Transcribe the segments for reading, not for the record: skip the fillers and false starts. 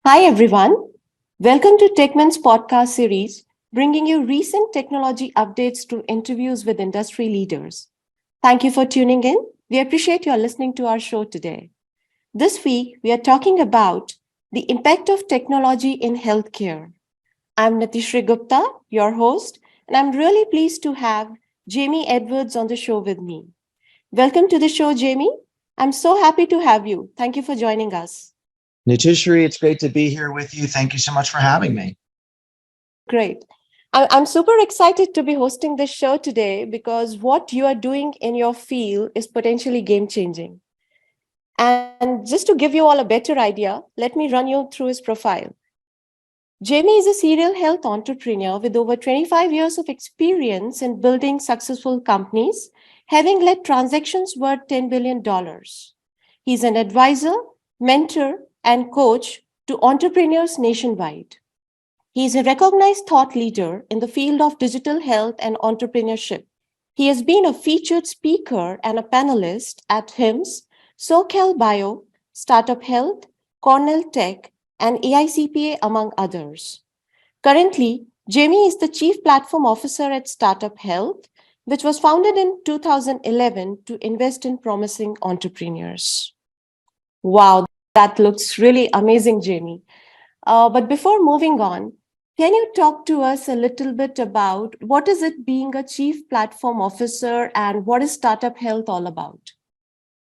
Hi, everyone. Welcome to Techment's podcast series, bringing you recent technology updates to interviews with industry leaders. Thank you for tuning in. We appreciate your listening to our show today. This week, we are talking about the impact of technology in healthcare. I'm Natishri Gupta, your host, and I'm really pleased to have Jamey Edwards on the show with me. Welcome to the show, Jamey. I'm so happy to have you. Thank you for joining us. Natishri, it's great to be here with you. Thank you so much for having me. Great. I'm super excited to be hosting this show today because what you are doing in your field is potentially game changing. And just to give you all a better idea, let me run you through his profile. Jamey is a serial health entrepreneur with over 25 years of experience in building successful companies, having led transactions worth $10 billion. He's an advisor, mentor, and coach to entrepreneurs nationwide. He is a recognized thought leader in the field of digital health and entrepreneurship. He has been a featured speaker and a panelist at HIMSS, SoCal Bio, Startup Health, Cornell Tech, and AICPA, among others. Currently, Jamey is the Chief Platform Officer at Startup Health, which was founded in 2011 to invest in promising entrepreneurs. Wow, that looks really amazing, Jamey. But before moving on, can you talk to us a little bit about what is it being a chief platform officer and what is Startup Health all about?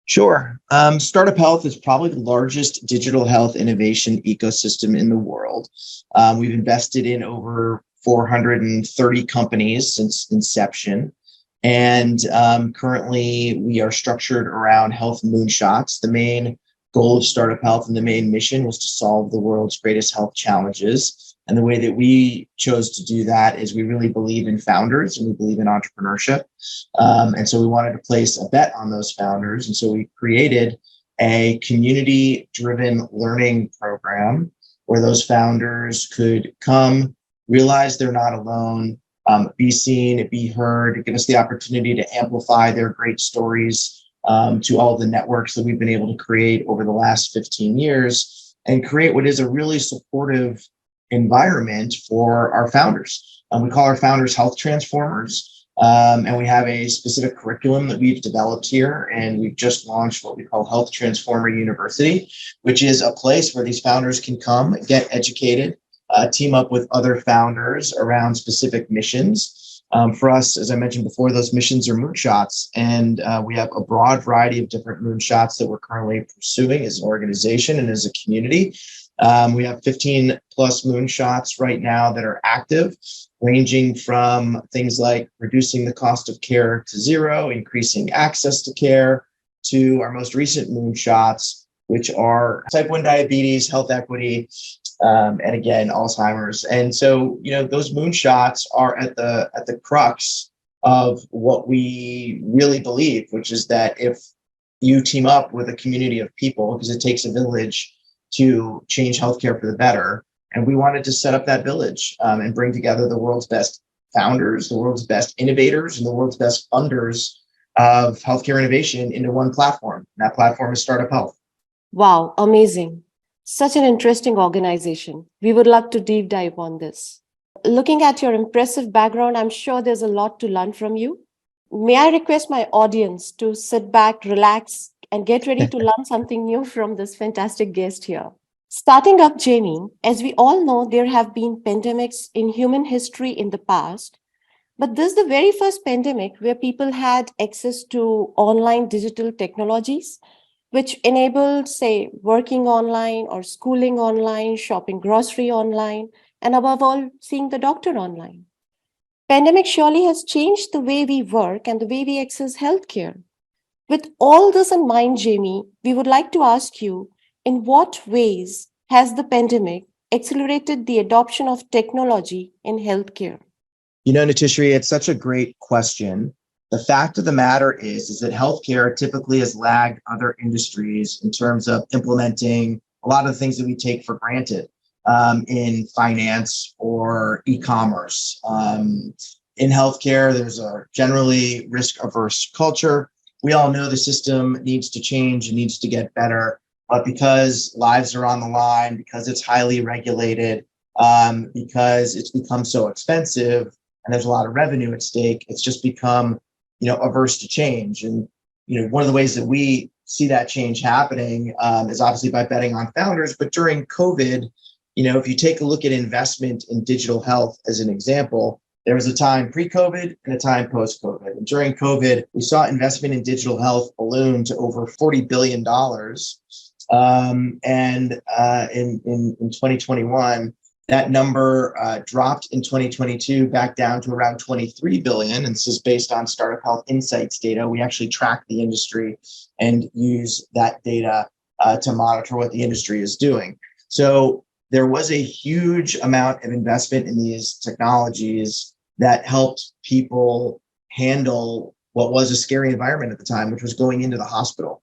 Sure. Startup Health is probably the largest digital health innovation ecosystem in the world. We've invested in over 430 companies since inception. And currently, we are structured around health moonshots. The main goal of Startup Health and the main mission was to solve the world's greatest health challenges. And the way that we chose to do that is we really believe in founders and we believe in entrepreneurship. And so we wanted to place a bet on those founders. And so we created a community-driven learning program where those founders could come, realize they're not alone, be seen, be heard, give us the opportunity to amplify their great stories to all of the networks that we've been able to create over the last 15 years and create what is a really supportive environment for our founders. We call our founders health transformers, and we have a specific curriculum that we've developed here, and we've just launched what we call Health Transformer University, which is a place where these founders can come, get educated, team up with other founders around specific missions. For us, as I mentioned before, those missions are moonshots, and we have a broad variety of different moonshots that we're currently pursuing as an organization and as a community. We have 15 plus moonshots right now that are active, ranging from things like reducing the cost of care to zero, increasing access to care, to our most recent moonshots, which are type 1 diabetes, health equity, and again, Alzheimer's. And so, those moonshots are at the crux of what we really believe, which is that if you team up with a community of people, because it takes a village to change healthcare for the better. And we wanted to set up that village and bring together the world's best founders, the world's best innovators, and the world's best funders of healthcare innovation into one platform. And that platform is Startup Health. Wow, amazing. Such an interesting organization. We would love to deep dive on this. Looking at your impressive background, I'm sure there's a lot to learn from you. May I request my audience to sit back, relax, and get ready to learn something new from this fantastic guest here. Starting up, Jamey, as we all know, there have been pandemics in human history in the past, but this is the very first pandemic where people had access to online digital technologies, which enabled, say, working online or schooling online, shopping grocery online, and above all, seeing the doctor online. Pandemic surely has changed the way we work and the way we access healthcare. With all this in mind, Jamey, we would like to ask you, in what ways has the pandemic accelerated the adoption of technology in healthcare? Natishri, it's such a great question. The fact of the matter is that healthcare typically has lagged other industries in terms of implementing a lot of the things that we take for granted in finance or e-commerce. In healthcare, there's a generally risk-averse culture. we all know the system needs to change and needs to get better. But because lives are on the line, because it's highly regulated, because it's become so expensive and there's a lot of revenue at stake, it's just become, averse to change. And, one of the ways that we see that change happening is obviously by betting on founders. But during COVID, if you take a look at investment in digital health as an example, there was a time pre-COVID and a time post-COVID. And during COVID, we saw investment in digital health balloon to over $40 billion. In 2021, that number dropped in 2022 back down to around 23 billion. And this is based on Startup Health Insights data. We actually track the industry and use that data to monitor what the industry is doing. So there was a huge amount of investment in these technologies that helped people handle what was a scary environment at the time, which was going into the hospital.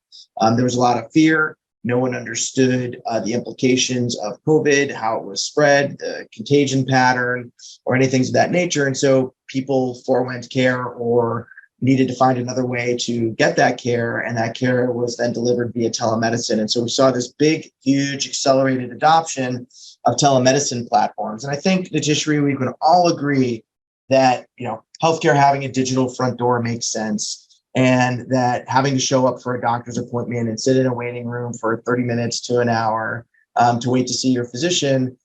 There was a lot of fear. No one understood the implications of COVID, how it was spread, the contagion pattern, or anything of that nature. And so people forewent care or needed to find another way to get that care. And that care was then delivered via telemedicine. And so we saw this big, huge accelerated adoption of telemedicine platforms. And I think, Najishri, we can all agree that, healthcare having a digital front door makes sense. And that having to show up for a doctor's appointment and sit in a waiting room for 30 minutes to an hour to wait to see your physician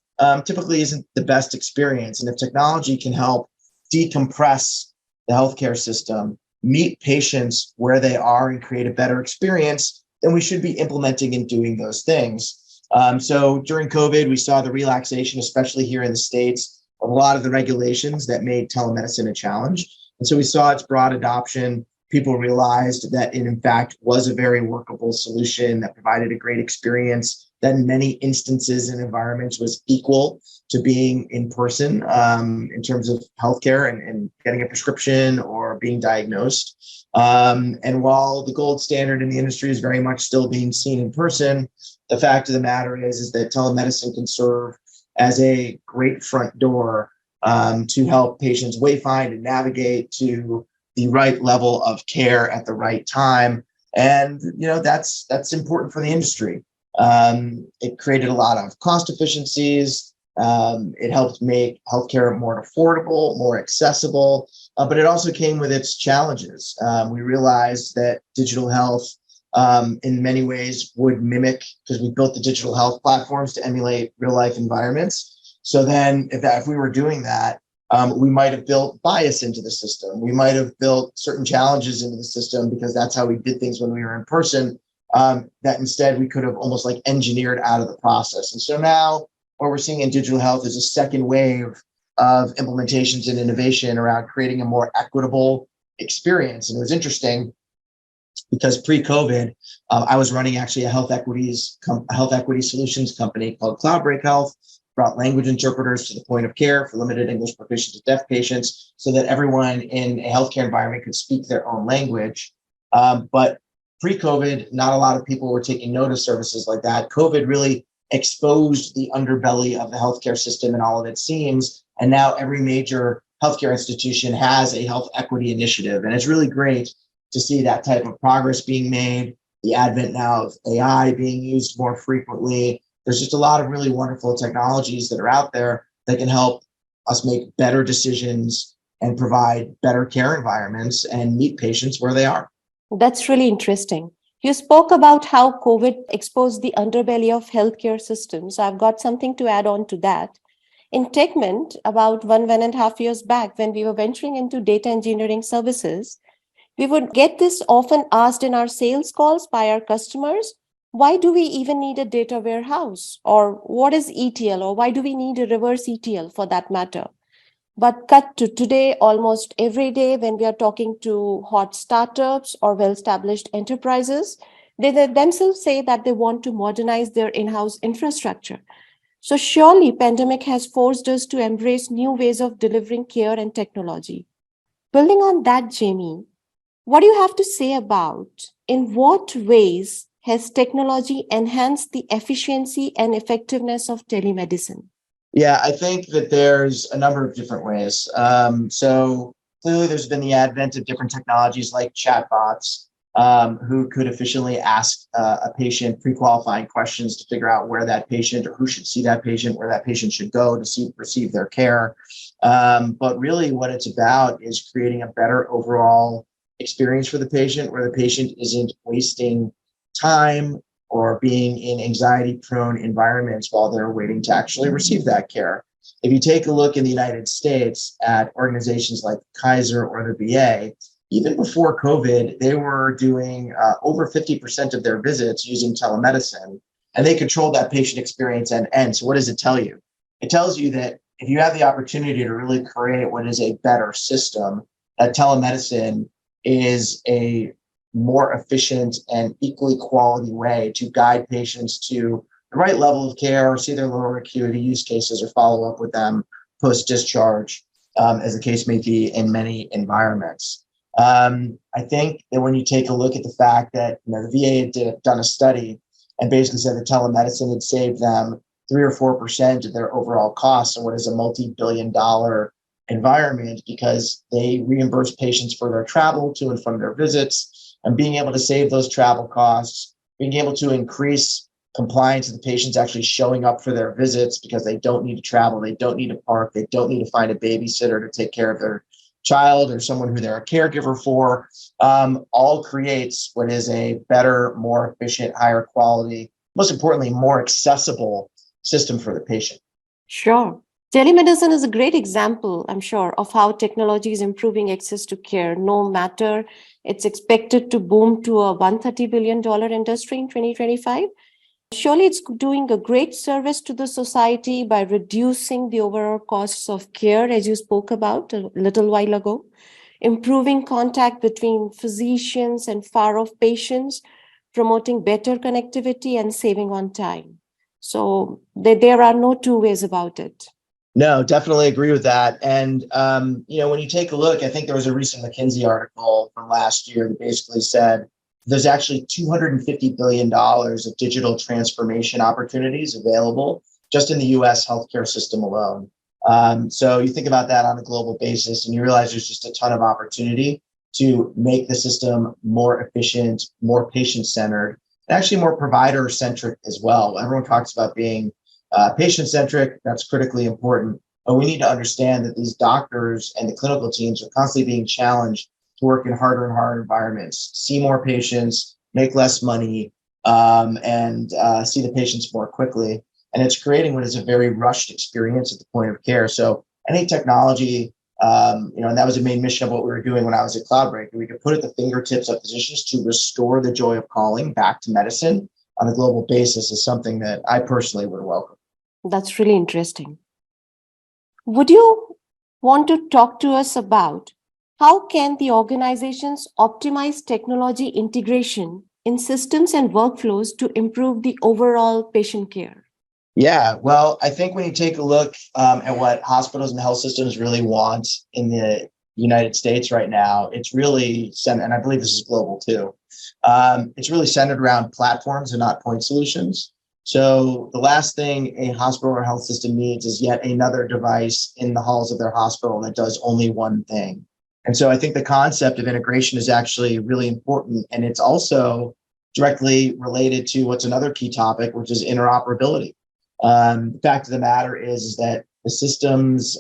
typically isn't the best experience. And if technology can help decompress the healthcare system, meet patients where they are and create a better experience, then we should be implementing and doing those things. So during COVID, we saw the relaxation, especially here in the States, of a lot of the regulations that made telemedicine a challenge. And so we saw its broad adoption. People realized that it, in fact, was a very workable solution that provided a great experience that in many instances and environments was equal to being in person in terms of healthcare and getting a prescription or being diagnosed. And while the gold standard in the industry is very much still being seen in person, the fact of the matter is that telemedicine can serve as a great front door to help patients wayfind and navigate to the right level of care at the right time. And, that's important for the industry. It created a lot of cost efficiencies. It helped make healthcare more affordable, more accessible, but it also came with its challenges. We realized that digital health in many ways would mimic, because we built the digital health platforms to emulate real life environments. So then if we were doing that, we might have built bias into the system. We might have built certain challenges into the system because that's how we did things when we were in person, that instead we could have almost like engineered out of the process. And so now what we're seeing in digital health is a second wave of implementations and innovation around creating a more equitable experience. And it was interesting because pre-COVID, I was running actually a health equity solutions company called Cloudbreak Health. Brought language interpreters to the point of care for limited English proficiency to deaf patients so that everyone in a healthcare environment could speak their own language. But pre-COVID, not a lot of people were taking note of services like that. COVID really exposed the underbelly of the healthcare system and all of its seams. And now every major healthcare institution has a health equity initiative. And it's really great to see that type of progress being made, the advent now of AI being used more frequently. There's just a lot of really wonderful technologies that are out there that can help us make better decisions and provide better care environments and meet patients where they are. That's really interesting. You spoke about how COVID exposed the underbelly of healthcare systems. I've got something to add on to that. In Techment, about 1.5 years back, when we were venturing into data engineering services, we would get this often asked in our sales calls by our customers. Why do we even need a data warehouse? Or what is ETL? Or why do we need a reverse ETL for that matter? But cut to today, almost every day when we are talking to hot startups or well-established enterprises, they themselves say that they want to modernize their in-house infrastructure. So surely pandemic has forced us to embrace new ways of delivering care and technology. Building on that, Jamey, what do you have to say about in what ways has technology enhanced the efficiency and effectiveness of telemedicine? Yeah, I think that there's a number of different ways. So clearly there's been the advent of different technologies like chatbots who could efficiently ask a patient pre-qualifying questions to figure out where that patient or who should see that patient, where that patient should go to receive their care. But really what it's about is creating a better overall experience for the patient, where the patient isn't wasting time or being in anxiety-prone environments while they're waiting to actually receive that care. If you take a look in the United States at organizations like Kaiser or the VA, even before COVID, they were doing over 50% of their visits using telemedicine, and they controlled that patient experience end to end. So what does it tell you? It tells you that if you have the opportunity to really create what is a better system, that telemedicine is a more efficient and equally quality way to guide patients to the right level of care, or see their lower acuity use cases, or follow up with them post-discharge, as the case may be in many environments. I think that when you take a look at the fact that the VA had done a study and basically said that telemedicine had saved them 3 or 4% of their overall costs in what is a multi-billion-dollar environment, because they reimburse patients for their travel to and from their visits, and being able to save those travel costs, being able to increase compliance of the patients actually showing up for their visits because they don't need to travel, they don't need to park, they don't need to find a babysitter to take care of their child or someone who they're a caregiver for, all creates what is a better, more efficient, higher quality, most importantly, more accessible system for the patient. Sure. Telemedicine is a great example, I'm sure, of how technology is improving access to care, no matter it's expected to boom to a $130 billion industry in 2025. Surely it's doing a great service to the society by reducing the overall costs of care, as you spoke about a little while ago, improving contact between physicians and far-off patients, promoting better connectivity, and saving on time. So there are no two ways about it. No, definitely agree with that. And, when you take a look, I think there was a recent McKinsey article from last year that basically said there's actually $250 billion of digital transformation opportunities available just in the US healthcare system alone. So you think about that on a global basis, and you realize there's just a ton of opportunity to make the system more efficient, more patient-centered, and actually more provider-centric as well. Everyone talks about being patient-centric. That's critically important. But we need to understand that these doctors and the clinical teams are constantly being challenged to work in harder and harder environments, see more patients, make less money, and see the patients more quickly. And it's creating what is a very rushed experience at the point of care. So any technology, and that was the main mission of what we were doing when I was at Cloudbreak, we could put at the fingertips of physicians to restore the joy of calling back to medicine on a global basis is something that I personally would welcome. That's really interesting. Would you want to talk to us about how can the organizations optimize technology integration in systems and workflows to improve the overall patient care? Yeah, well, I think when you take a look at what hospitals and health systems really want in the United States right now, it's really centered, and I believe this is global too, it's really centered around platforms and not point solutions. So the last thing a hospital or health system needs is yet another device in the halls of their hospital that does only one thing. And so I think the concept of integration is actually really important. And it's also directly related to what's another key topic, which is interoperability. The fact of the matter is that the systems,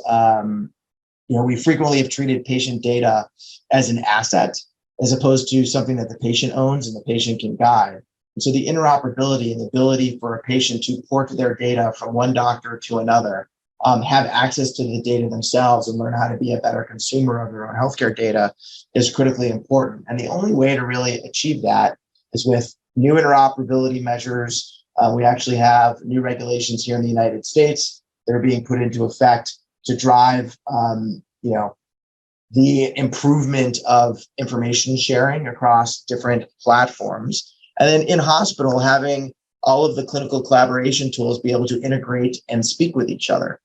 we frequently have treated patient data as an asset, as opposed to something that the patient owns and the patient can guide. And so the interoperability and the ability for a patient to port their data from one doctor to another, have access to the data themselves and learn how to be a better consumer of their own healthcare data is critically important. And the only way to really achieve that is with new interoperability measures. We actually have new regulations here in the United States that are being put into effect to drive, the improvement of information sharing across different platforms. And then in hospital, having all of the clinical collaboration tools be able to integrate and speak with each other,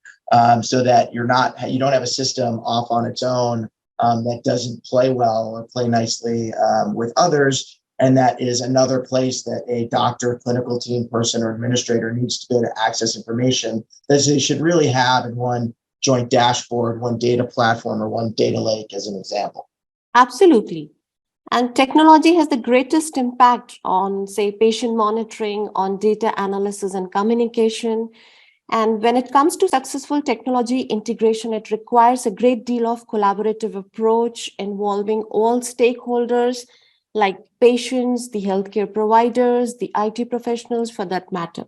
so that you don't have a system off on its own that doesn't play well or play nicely with others. And that is another place that a doctor, clinical team person, or administrator needs to go to access information that they should really have in one joint dashboard, one data platform, or one data lake, as an example. Absolutely. And technology has the greatest impact on, say, patient monitoring, on data analysis and communication. And when it comes to successful technology integration, it requires a great deal of collaborative approach involving all stakeholders like patients, the healthcare providers, the IT professionals for that matter.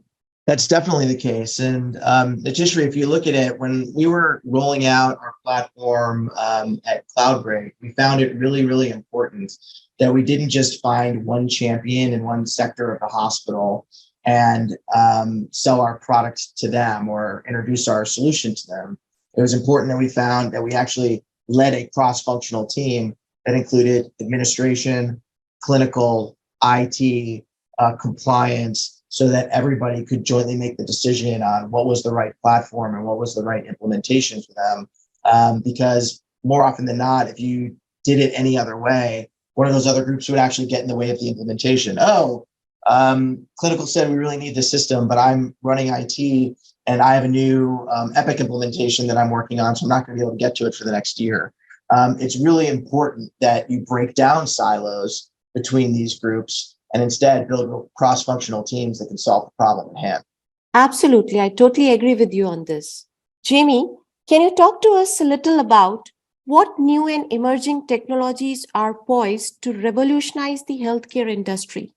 That's definitely the case. And Najishri, if you look at it, when we were rolling out our platform at CloudBreak, we found it really, really important that we didn't just find one champion in one sector of the hospital and sell our product to them or introduce our solution to them. It was important that we found that we actually led a cross-functional team that included administration, clinical, IT, compliance, so that everybody could jointly make the decision on what was the right platform and what was the right implementation for them. Because more often than not, if you did it any other way, one of those other groups would actually get in the way of the implementation. Oh, clinical said we really need this system, but I'm running IT and I have a new Epic implementation that I'm working on, so I'm not going to be able to get to it for the next year. It's really important that you break down silos between these groups and instead build cross-functional teams that can solve the problem at hand. Absolutely. I totally agree with you on this. Jamey, can you talk to us a little about what new and emerging technologies are poised to revolutionize the healthcare industry?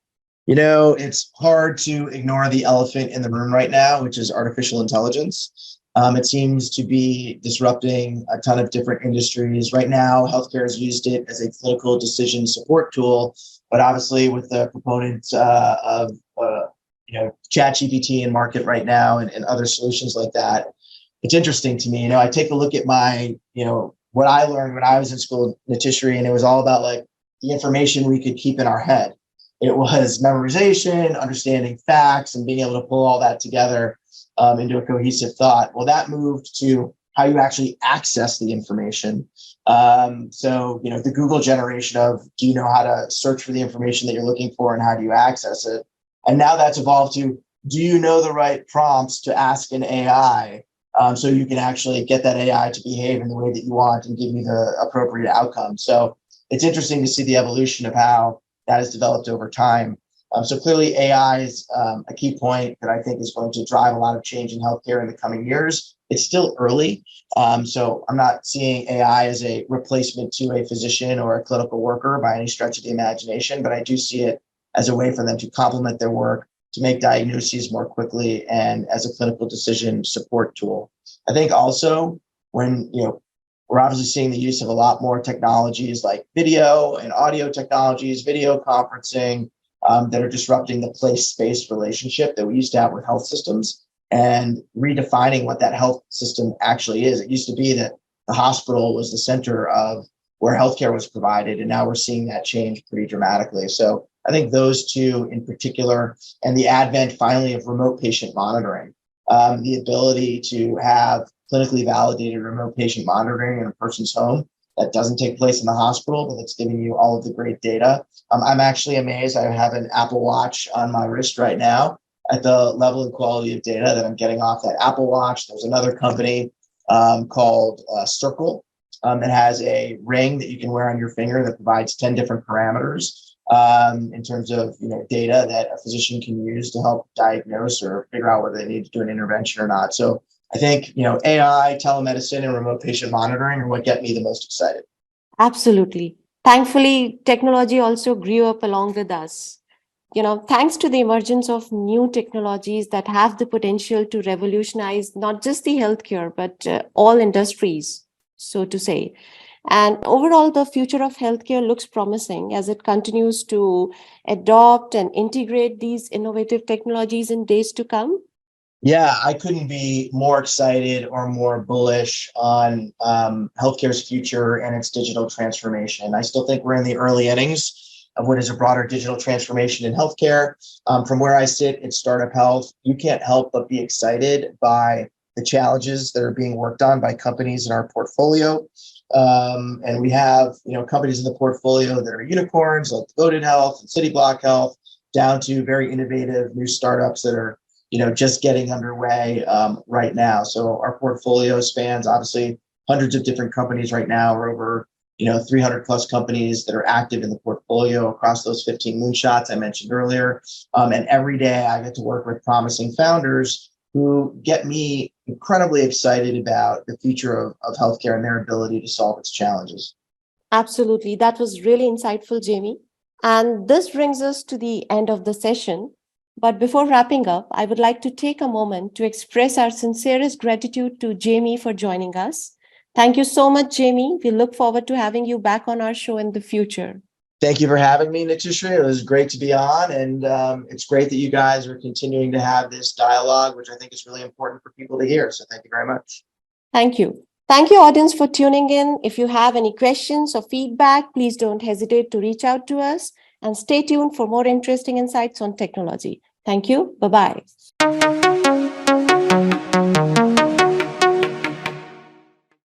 You know, it's hard to ignore the elephant in the room right now, which is artificial intelligence. It seems to be disrupting a ton of different industries. Right now, healthcare has used it as a clinical decision support tool, but obviously with the proponents of ChatGPT in market right now and other solutions like that, it's interesting to me. You know, I take a look at my, what I learned when I was in school, Nitishri, and it was all about like the information we could keep in our head. It was memorization, understanding facts, and being able to pull all that together into a cohesive thought. Well, that moved to how you actually access the information. The Google generation of, do you know how to search for the information that you're looking for and how do you access it? And now that's evolved to, do you know the right prompts to ask an AI so you can actually get that AI to behave in the way that you want and give you the appropriate outcome? So it's interesting to see the evolution of how that has developed over time. So clearly AI is a key point that I think is going to drive a lot of change in healthcare in the coming years. It's still early. So I'm not seeing AI as a replacement to a physician or a clinical worker by any stretch of the imagination, but I do see it as a way for them to complement their work, to make diagnoses more quickly, and as a clinical decision support tool. I think also when, we're obviously seeing the use of a lot more technologies like video and audio technologies, video conferencing, that are disrupting the place-space relationship that we used to have with health systems and redefining what that health system actually is. It used to be that the hospital was the center of where healthcare was provided, and now we're seeing that change pretty dramatically. So I think those two in particular, and the advent finally of remote patient monitoring, the ability to have clinically validated remote patient monitoring in a person's home that doesn't take place in the hospital, but it's giving you all of the great data. I'm actually amazed. I have an Apple Watch on my wrist right now at the level and quality of data that I'm getting off that Apple Watch. There's another company called Circle that has a ring that you can wear on your finger that provides 10 different parameters in terms of data that a physician can use to help diagnose or figure out whether they need to do an intervention or not. So I think AI, telemedicine, and remote patient monitoring are what get me the most excited. Absolutely. Thankfully, technology also grew up along with us. Thanks to the emergence of new technologies that have the potential to revolutionize not just the healthcare, but all industries, so to say. And overall, the future of healthcare looks promising as it continues to adopt and integrate these innovative technologies in days to come. Yeah, I couldn't be more excited or more bullish on healthcare's future and its digital transformation. I still think we're in the early innings of what is a broader digital transformation in healthcare. From where I sit at Startup Health, you can't help but be excited by the challenges that are being worked on by companies in our portfolio. And we have, companies in the portfolio that are unicorns like Devoted Health and City Block Health, down to very innovative new startups that are just getting underway right now. So our portfolio spans obviously hundreds of different companies right now. We're over 300 plus companies that are active in the portfolio across those 15 moonshots I mentioned earlier. And every day I get to work with promising founders who get me incredibly excited about the future of healthcare and their ability to solve its challenges. Absolutely. That was really insightful, Jamey. And this brings us to the end of the session. But before wrapping up, I would like to take a moment to express our sincerest gratitude to Jamey for joining us. Thank you so much, Jamey. We look forward to having you back on our show in the future. Thank you for having me, Nitishri. It was great to be on. And it's great that you guys are continuing to have this dialogue, which I think is really important for people to hear. So thank you very much. Thank you. Thank you, audience, for tuning in. If you have any questions or feedback, please don't hesitate to reach out to us and stay tuned for more interesting insights on technology. Thank you. Bye-bye.